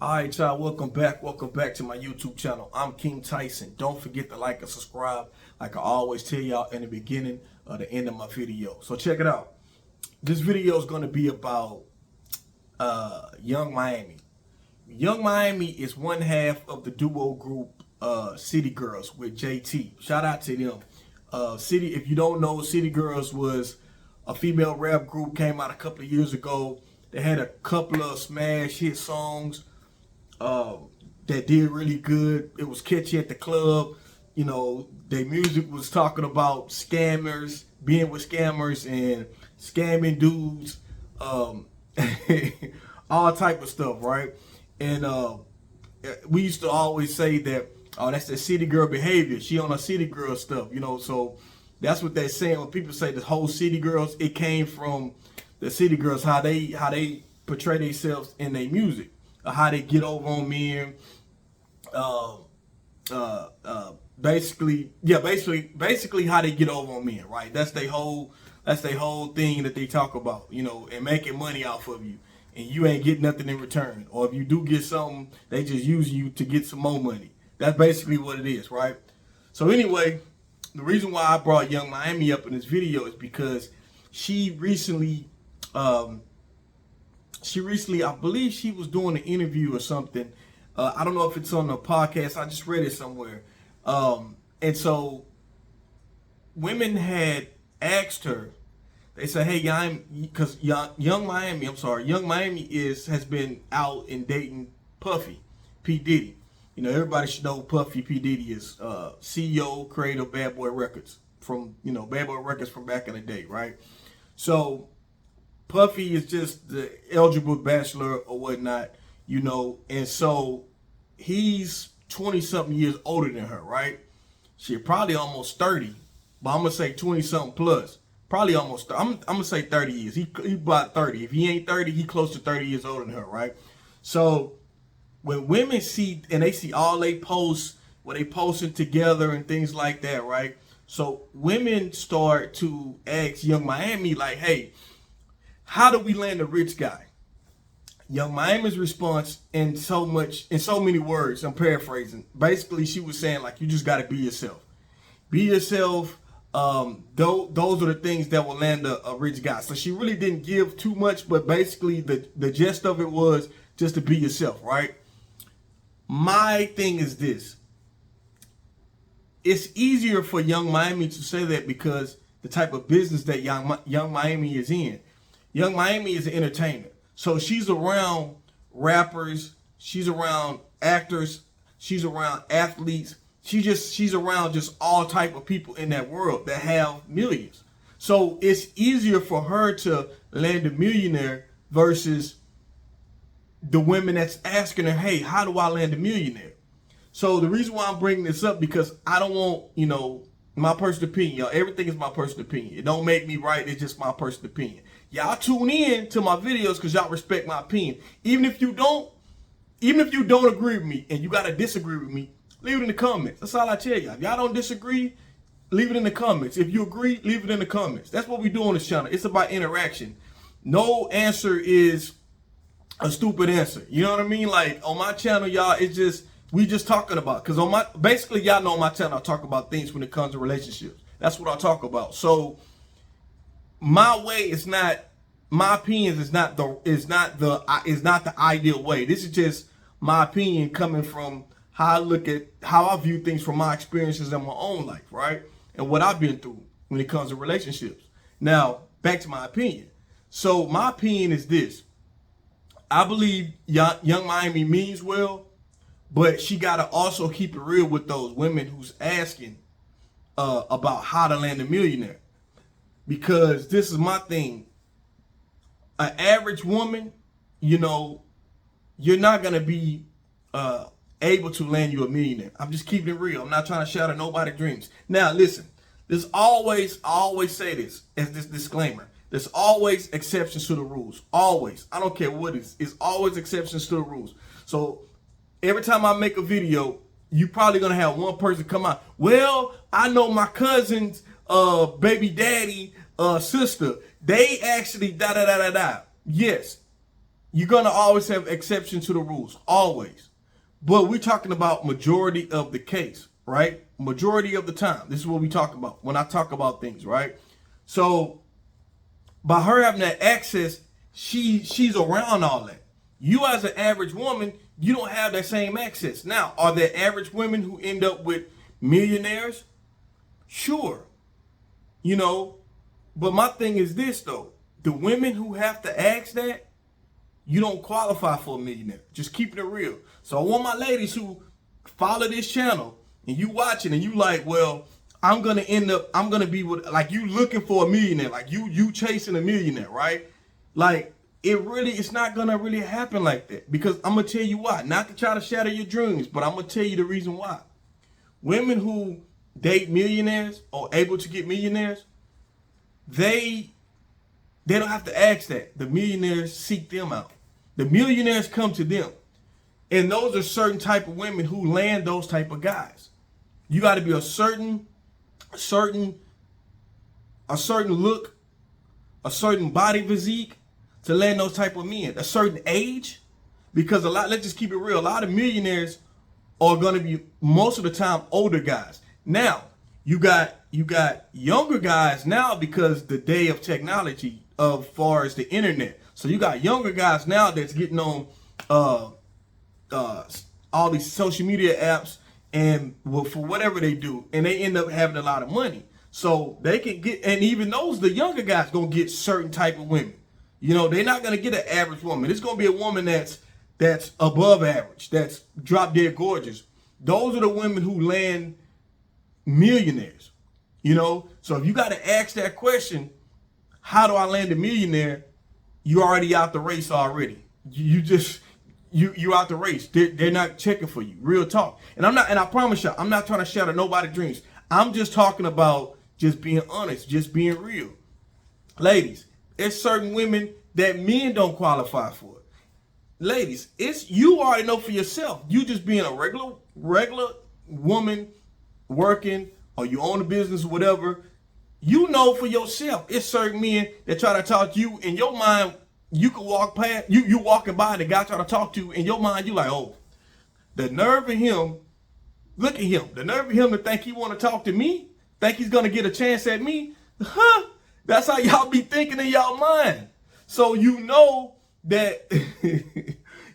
All right, y'all, welcome back. Welcome back to my YouTube channel. I'm King Tyson. Don't forget to like and subscribe like I always tell y'all in the beginning or the end of my video. So check it out. This video is going to be about Yung Miami. Yung Miami is one half of the duo group City Girls with JT. Shout out to them. If you don't know, City Girls was a female rap group, came out a couple of years ago. They had a couple of smash hit songs that did really good. It was catchy at the club. You know, their music was talking about scammers, being with scammers and scamming dudes, all type of stuff, right? And we used to always say that, oh, that's the city girl behavior. She on her city girl stuff, you know. So that's what they're saying when people say the whole city girls. It came from the city girls, how they portray themselves in their music, how they get over on men. Basically how they get over on men, right? That's their whole thing that they talk about, you know, and making money off of you, and you ain't getting nothing in return. Or if you do get something, they just use you to get some more money. That's basically what it is, right? So anyway, the reason why I brought Yung Miami up in this video is because she recently, I believe she was doing an interview or something. I don't know if it's on the podcast. I just read it somewhere. And so women had asked her, they said, hey, because Yung Miami has been out and dating Puffy, P. Diddy. You know, everybody should know Puffy P. Diddy is CEO, creator of Bad Boy Records from back in the day, right? So Puffy is just the eligible bachelor or whatnot, you know, and so he's 20-something years older than her, right? She probably almost 30, but I'm gonna say 20-something plus. Probably almost. I'm gonna say 30 years. He about 30. If he ain't 30, he close to 30 years older than her, right? So when women see and they see all they posts, where they posting together and things like that, right? So women start to ask Yung Miami like, hey, how do we land a rich guy? Yung Miami's response in so many words, I'm paraphrasing. Basically, she was saying like, you just got to be yourself. Be yourself. Those are the things that will land a rich guy. So she really didn't give too much, but basically the gist of it was just to be yourself, right? My thing is this. It's easier for Yung Miami to say that because the type of business that Yung Miami is in. Yung Miami is an entertainer. So she's around rappers, she's around actors, she's around athletes. She's around just all type of people in that world that have millions. So it's easier for her to land a millionaire versus the women that's asking her, hey, how do I land a millionaire? So the reason why I'm bringing this up, because I don't want, you know, my personal opinion, y'all. Everything is my personal opinion. It don't make me right. It's just my personal opinion. Y'all tune in to my videos because y'all respect my opinion. Even if you don't agree with me and you got to disagree with me, leave it in the comments. That's all I tell y'all. If y'all don't disagree, leave it in the comments. If you agree, leave it in the comments. That's what we do on this channel. It's about interaction. No answer is a stupid answer. You know what I mean? Like on my channel, y'all, it's just, we just talking about, because basically y'all know on my channel I talk about things when it comes to relationships. That's what I talk about. So my way is not, my opinions is not the ideal way. This is just my opinion coming from how I view things from my experiences in my own life, right? And what I've been through when it comes to relationships. Now, back to my opinion. So my opinion is this. I believe Yung Miami means well, but she got to also keep it real with those women who's asking about how to land a millionaire. Because this is my thing. An average woman, you know, you're not going to be able to land you a millionaire. I'm just keeping it real. I'm not trying to shatter nobody's dreams. Now, listen, I always say this as this disclaimer. There's always exceptions to the rules. Always. I don't care what it is. It's always exceptions to the rules. So every time I make a video, you probably going to have one person come out. Well, I know my cousin's baby daddy, sister. They actually da-da-da-da-da. Yes. You're gonna always have exceptions to the rules, always. But we're talking about majority of the case, right? Majority of the time. This is what we talk about when I talk about things, right? So by her having that access, she's around all that. You as an average woman, you don't have that same access. Now, are there average women who end up with millionaires? Sure. You know, but my thing is this though. The women who have to ask that, you don't qualify for a millionaire. Just keeping it real. So I want my ladies who follow this channel and you watching and you like, well, I'm gonna be with, like, you looking for a millionaire, like you chasing a millionaire, right? Like, it's not gonna really happen like that, because I'm gonna tell you why. Not to try to shatter your dreams, but I'm gonna tell you the reason why. Women who date millionaires or able to get millionaires, they don't have to ask that. The millionaires seek them out. The millionaires come to them. And those are certain type of women who land those type of guys. You got to be a certain look, a certain body physique to land those type of men. A certain age, because let's just keep it real. A lot of millionaires are going to be most of the time older guys. Now, you got younger guys now because the day of technology, of far as the internet. So you got younger guys now that's getting on all these social media apps and for whatever they do, and they end up having a lot of money. So they can get, and even the younger guys gonna get certain type of women. You know, they're not gonna get an average woman. It's gonna be a woman that's above average, that's drop dead gorgeous. Those are the women who land millionaires. You know, so if you got to ask that question, how do I land a millionaire? You already out the race already. You out the race. They're not checking for you. Real talk. And I promise you, I'm not trying to shatter nobody's dreams. I'm just talking about just being honest, just being real. Ladies, it's certain women that men don't qualify for. Ladies, you already know for yourself. You just being a regular woman working, or you own a business or whatever. You know for yourself, it's certain men that try to talk to you. In your mind, you can walk past, you walking by the guy trying to talk to you. In your mind, you like, oh, the nerve of him, look at him. The nerve of him to think he want to talk to me, think he's going to get a chance at me. Huh? That's how y'all be thinking in y'all mind. So you know that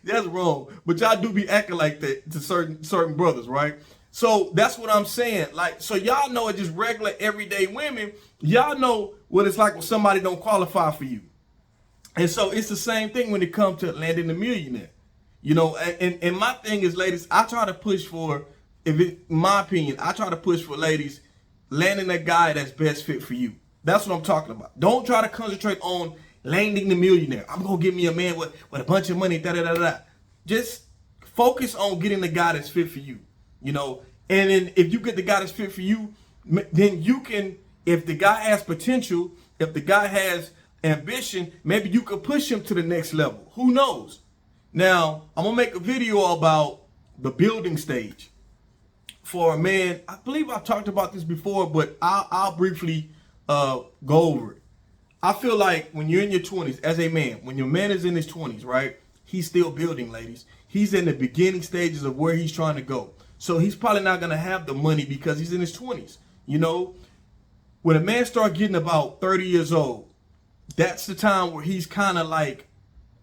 that's wrong. But y'all do be acting like that to certain brothers, right? So that's what I'm saying. Like, so y'all know it just regular everyday women. Y'all know what it's like when somebody don't qualify for you. And so it's the same thing when it comes to landing a millionaire. You know, and my thing is, ladies, I try to push for, in my opinion, I try to push for ladies landing a guy that's best fit for you. That's what I'm talking about. Don't try to concentrate on landing the millionaire. I'm going to get me a man with a bunch of money, da-da-da-da. Just focus on getting the guy that's fit for you. You know, and then if you get the guy that's fit for you, then you can, if the guy has potential, if the guy has ambition, maybe you could push him to the next level. Who knows? Now, I'm going to make a video about the building stage for a man. I believe I've talked about this before, but I'll briefly go over it. I feel like when you're in your 20s, as a man, when your man is in his 20s, right, he's still building, ladies. He's in the beginning stages of where he's trying to go. So he's probably not going to have the money because he's in his 20s. You know, when a man starts getting about 30 years old, that's the time where he's kind of like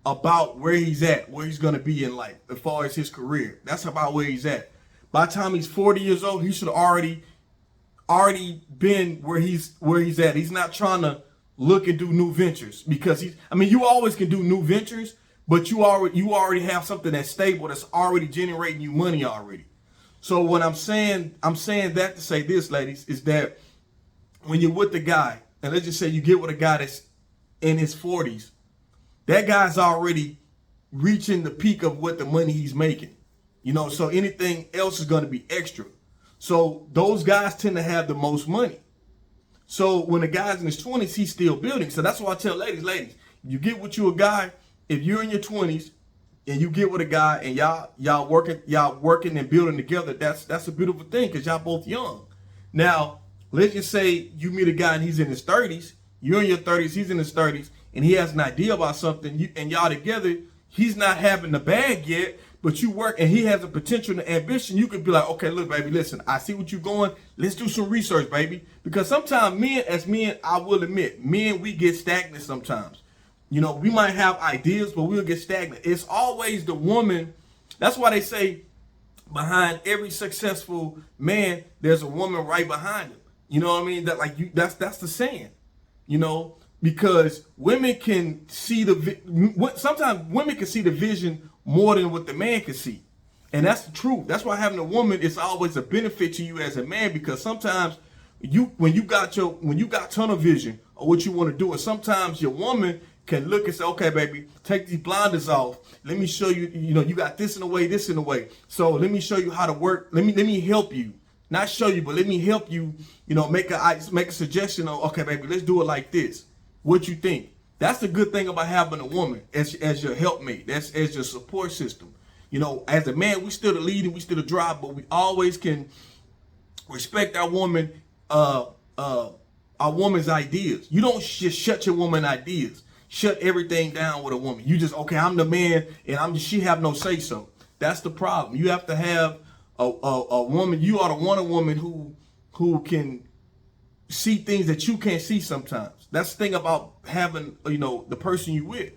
about where he's at, where he's going to be in life as far as his career. That's about where he's at. By the time he's 40 years old, he should have already been where he's at. He's not trying to look and do new ventures because you always can do new ventures, but you already have something that's stable, that's already generating you money already. So what I'm saying that to say this, ladies, is that when you're with the guy, and let's just say you get with a guy that's in his 40s, that guy's already reaching the peak of what the money he's making. You know, so anything else is going to be extra. So those guys tend to have the most money. So when a guy's in his 20s, he's still building. So that's why I tell ladies, you get with you a guy, if you're in your 20s, and you get with a guy and y'all working and building together, that's a beautiful thing because y'all both young. Now, let's just say you meet a guy and he's in his 30s, you're in your 30s, he's in his 30s, and he has an idea about something, and y'all together, he's not having the bag yet, but you work and he has the potential and ambition, you could be like, okay, look, baby, listen, I see what you're going. Let's do some research, baby. Because sometimes men, I will admit, men, we get stagnant sometimes. You know, we might have ideas, but we'll get stagnant. It's always the woman. That's why they say behind every successful man, there's a woman right behind him. You know what I mean? That's the saying, you know, because women can see sometimes women can see the vision more than what the man can see. And that's the truth. That's why having a woman is always a benefit to you as a man, because sometimes when you got tunnel vision of what you want to do, and sometimes your woman can look and say, okay, baby, take these blinders off. Let me show you, you know, you got this in the way, this in the way. So let me show you how to work. Let me help you. Not show you, but let me help you, you know, make a suggestion of, okay, baby, let's do it like this. What you think? That's the good thing about having a woman as your helpmate, as your support system. You know, as a man, we still the lead and we still the drive, but we always can respect our woman's ideas. You don't just shut your woman's ideas. Shut everything down with a woman. You just, okay, I'm the man and she have no say so. That's the problem. You have to have a woman. You ought to want a woman who can see things that you can't see sometimes. That's the thing about having, you know, the person you with,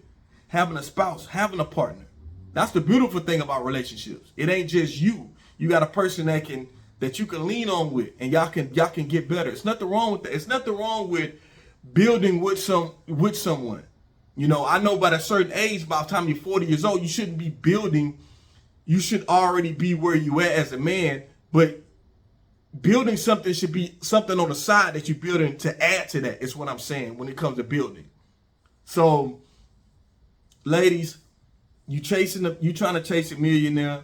having a spouse, having a partner. That's the beautiful thing about relationships. It ain't just you. You got a person that you can lean on with, and y'all can get better. It's nothing wrong with that. It's nothing wrong with building with someone. You know, I know by a certain age, by the time you're 40 years old, you shouldn't be building. You should already be where you at as a man, but building something should be something on the side that you're building to add to that. Is what I'm saying when it comes to building. So, ladies, you trying to chase a millionaire.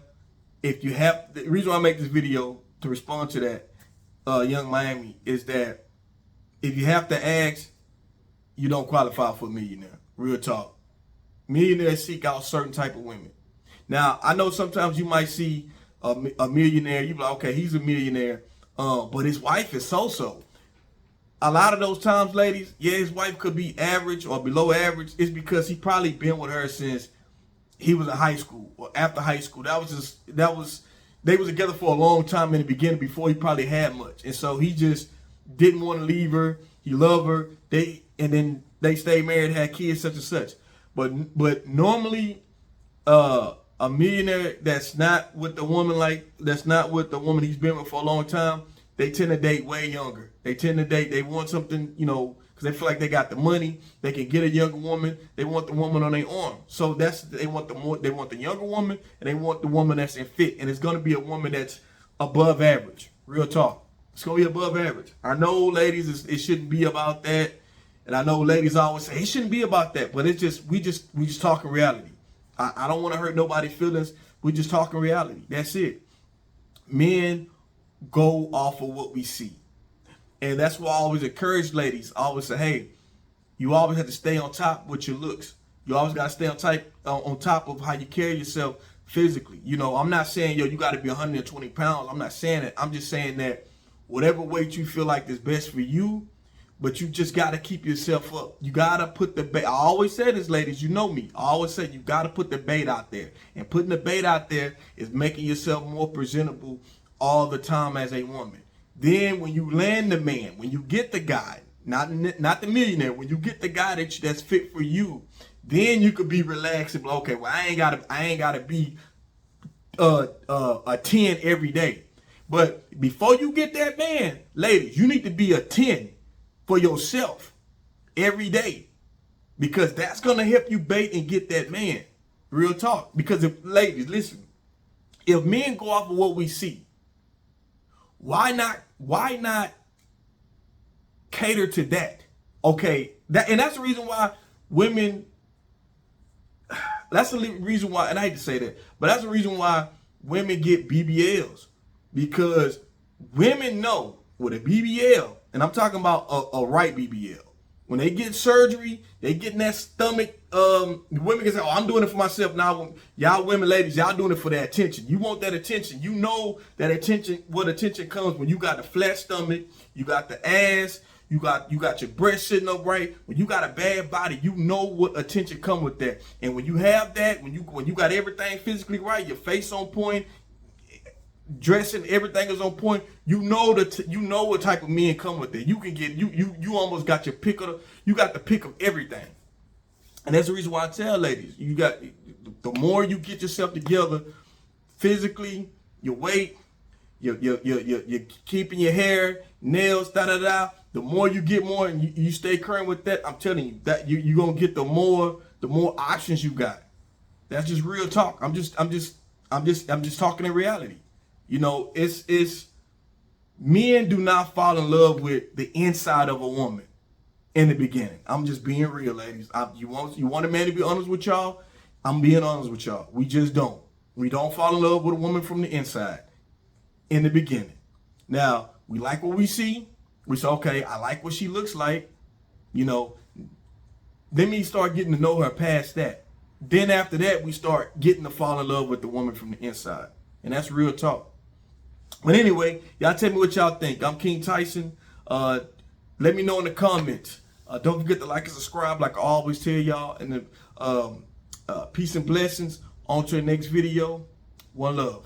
If you have, the reason why I make this video to respond to that, Young Miami, is that if you have to ask, you don't qualify for a millionaire. Real talk. Millionaires seek out certain type of women. Now, I know sometimes you might see a millionaire, you be like, okay, he's a millionaire, but his wife is so-so. A lot of those times, ladies, yeah, his wife could be average or below average. It's because he probably been with her since he was in high school or after high school. They was together for a long time in the beginning before he probably had much. And so he just didn't want to leave her. He loved her. And then they stayed married, had kids, such and such. But normally, a millionaire that's not with the woman he's been with for a long time, they tend to date way younger. They want something, you know, because they feel like they got the money, they can get a younger woman. They want the woman on their arm. So they want the younger woman, and they want the woman that's in fit, and it's gonna be a woman that's above average. Real talk, it's gonna be above average. I know, ladies, it shouldn't be about that, and I know ladies always say it shouldn't be about that, but it's just we just talking reality. I don't want to hurt nobody's feelings. We just talking reality. That's it. Men go off of what we see. And that's why I always encourage ladies. I always say, hey, you always have to stay on top with your looks. You always got to stay on top of how you carry yourself physically. You know, I'm not saying, you got to be 120 pounds. I'm not saying that. I'm just saying that whatever weight you feel like is best for you, but you just got to keep yourself up. You got to put the bait. I always say this, ladies, you know me. I always say you got to put the bait out there. And putting the bait out there is making yourself more presentable all the time as a woman. Then when you land the man, when you get the guy, not the millionaire, when you get the guy that's fit for you, then you could be relaxed and be like, okay, well, I ain't gotta be a 10 every day. But before you get that man, ladies, you need to be a 10 for yourself every day, because that's gonna help you bait and get that man. Real talk. Because ladies, listen, if men go off of what we see, why not cater to that? Okay, that's the reason why women, that's the reason why, and I hate to say that, but that's the reason why women get BBLs, because women know with a BBL, and I'm talking about a right BBL, when they get surgery, they get in that stomach. Women can say, oh, I'm doing it for myself. Now, y'all women, ladies, y'all doing it for that attention. You want that attention. You know that attention, what attention comes when you got the flat stomach, you got the ass, You got your breasts sitting up right. When you got a bad body, you know what attention come with that. And when you have that, when you got everything physically right, your face on point, dressing, everything is on point. You know what type of men come with it. You can get you almost got your pick of you got the pick of everything. And that's the reason why I tell ladies, you got the more you get yourself together physically, your weight, you're keeping your hair, nails, the more you get more and you stay current with that, I'm telling you that you're gonna get the more options you got. That's just real talk. I'm just talking in reality. You know, it's men do not fall in love with the inside of a woman in the beginning. I'm just being real, ladies. You want a man to be honest with y'all? I'm being honest with y'all. We just don't. We don't fall in love with a woman from the inside in the beginning. Now, we like what we see. We say, okay, I like what she looks like. You know, then we start getting to know her past that. Then after that, we start getting to fall in love with the woman from the inside. And that's real talk. But anyway, y'all tell me what y'all think. I'm King Tyson. Let me know in the comments. Don't forget to like and subscribe like I always tell y'all. And then peace and blessings. On to the next video. One love.